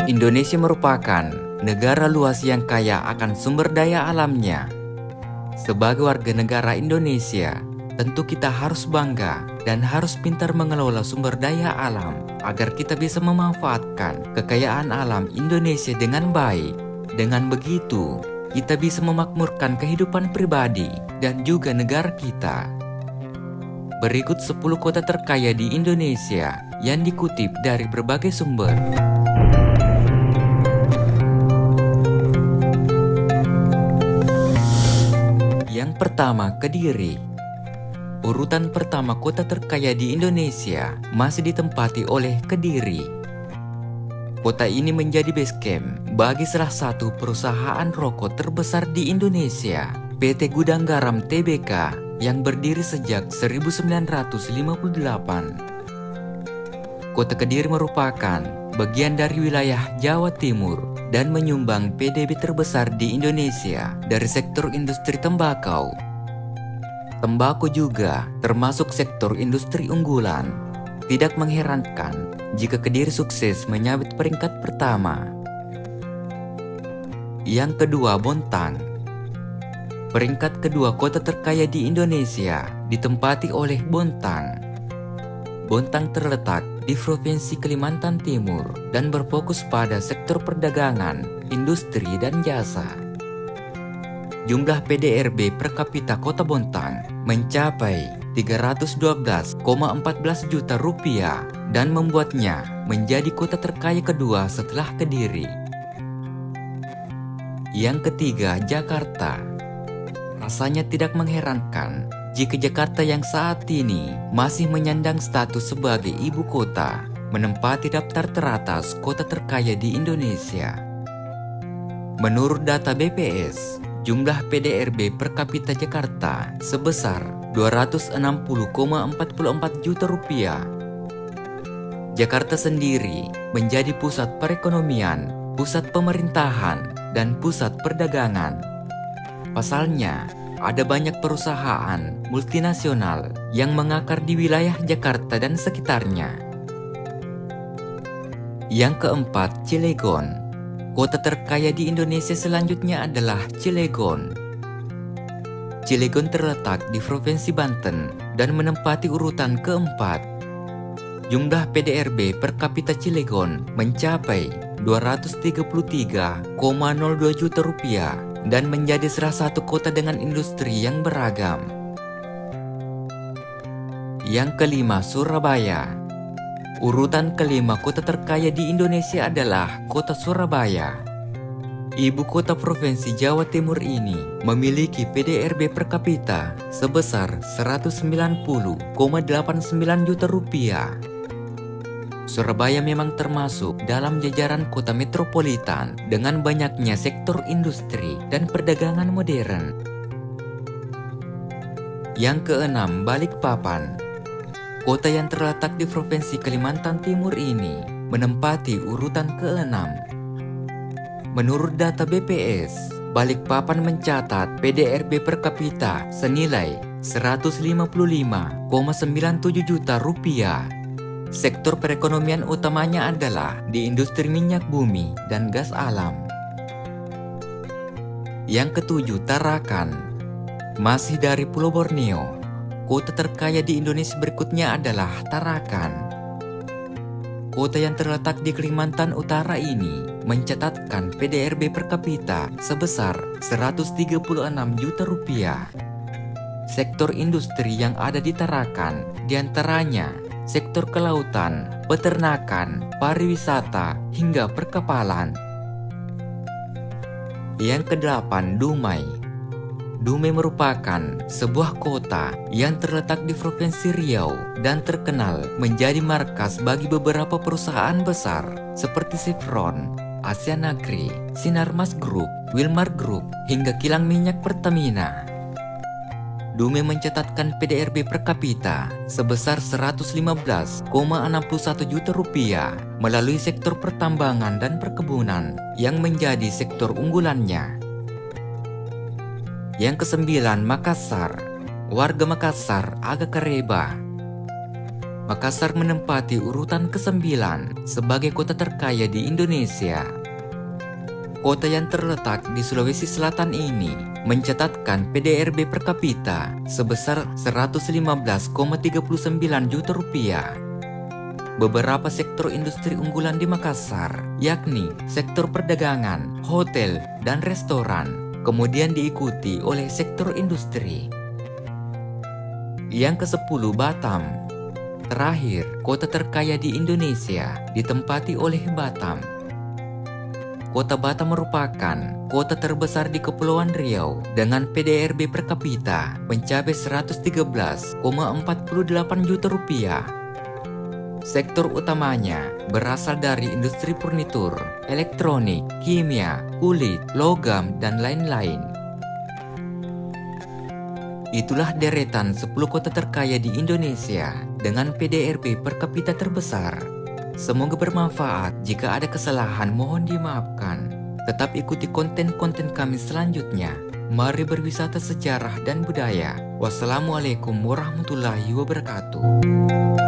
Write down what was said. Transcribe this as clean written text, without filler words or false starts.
Indonesia merupakan negara luas yang kaya akan sumber daya alamnya. Sebagai warga negara Indonesia, tentu kita harus bangga dan harus pintar mengelola sumber daya alam agar kita bisa memanfaatkan kekayaan alam Indonesia dengan baik. Dengan begitu, kita bisa memakmurkan kehidupan pribadi dan juga negara kita. Berikut 10 kota terkaya di Indonesia yang dikutip dari berbagai sumber. Yang pertama, Kediri. Urutan pertama kota terkaya di Indonesia masih ditempati oleh Kediri. Kota ini menjadi base camp bagi salah satu perusahaan rokok terbesar di Indonesia, PT Gudang Garam Tbk, yang berdiri sejak 1958. Kota Kediri merupakan bagian dari wilayah Jawa Timur dan menyumbang PDB terbesar di Indonesia dari sektor industri tembakau. Tembakau juga termasuk sektor industri unggulan. Tidak mengherankan jika Kediri sukses menyabet peringkat pertama. Yang kedua, Bontang. Peringkat kedua kota terkaya di Indonesia ditempati oleh Bontang. Bontang terletak di Provinsi Kalimantan Timur dan berfokus pada sektor perdagangan, industri, dan jasa. Jumlah PDRB per kapita kota Bontang mencapai 312,14 juta rupiah dan membuatnya menjadi kota terkaya kedua setelah Kediri. Yang ketiga, Jakarta. Rasanya tidak mengherankan jika Jakarta yang saat ini masih menyandang status sebagai ibu kota menempati daftar teratas kota terkaya di Indonesia. Menurut data BPS, jumlah PDRB per kapita Jakarta sebesar 260,44 juta rupiah. Jakarta sendiri menjadi pusat perekonomian, pusat pemerintahan, dan pusat perdagangan. Pasalnya, ada banyak perusahaan multinasional yang mengakar di wilayah Jakarta dan sekitarnya. Yang keempat, Cilegon. Kota terkaya di Indonesia selanjutnya adalah Cilegon. Cilegon terletak di Provinsi Banten dan menempati urutan keempat. Jumlah PDRB per kapita Cilegon mencapai 233,02 juta rupiah dan menjadi salah satu kota dengan industri yang beragam. Yang kelima, Surabaya. Urutan kelima kota terkaya di Indonesia adalah kota Surabaya. Ibu kota Provinsi Jawa Timur ini memiliki PDRB per kapita sebesar 190,89 juta rupiah. Surabaya memang termasuk dalam jajaran kota metropolitan dengan banyaknya sektor industri dan perdagangan modern. Yang keenam, Balikpapan. Kota yang terletak di Provinsi Kalimantan Timur ini menempati urutan keenam. Menurut data BPS, Balikpapan mencatat PDRB per kapita senilai 155,97 juta rupiah. Sektor perekonomian utamanya adalah di industri minyak bumi dan gas alam. Yang ketujuh, Tarakan. Masih dari Pulau Borneo, kota terkaya di Indonesia berikutnya adalah Tarakan. Kota yang terletak di Kalimantan Utara ini mencatatkan PDRB per kapita sebesar 136 juta rupiah. Sektor industri yang ada di Tarakan diantaranya sektor kelautan, peternakan, pariwisata, hingga perkapalan. Yang kedelapan, Dumai. Dumai merupakan sebuah kota yang terletak di Provinsi Riau dan terkenal menjadi markas bagi beberapa perusahaan besar seperti Chevron, Asiana Agri, Sinarmas Group, Wilmar Group, hingga kilang minyak Pertamina. Dumai mencatatkan PDRB per kapita sebesar 115,61 juta rupiah melalui sektor pertambangan dan perkebunan yang menjadi sektor unggulannya. Yang kesembilan, Makassar. Warga Makassar agak kereba. Makassar menempati urutan ke-9 sebagai kota terkaya di Indonesia. Kota yang terletak di Sulawesi Selatan ini mencatatkan PDRB per kapita sebesar 115,39 juta rupiah. Beberapa sektor industri unggulan di Makassar, yakni sektor perdagangan, hotel, dan restoran, kemudian diikuti oleh sektor industri. Yang ke-10 Batam. Terakhir, kota terkaya di Indonesia ditempati oleh Batam. Kota Batam merupakan kota terbesar di Kepulauan Riau dengan PDRB per kapita mencapai 113,48 juta rupiah. Sektor utamanya berasal dari industri furnitur, elektronik, kimia, kulit, logam, dan lain-lain. Itulah deretan 10 kota terkaya di Indonesia dengan PDRB per kapita terbesar. Semoga bermanfaat. Jika ada kesalahan mohon dimaafkan. Tetap ikuti konten-konten kami selanjutnya. Mari berwisata sejarah dan budaya. Wassalamualaikum warahmatullahi wabarakatuh.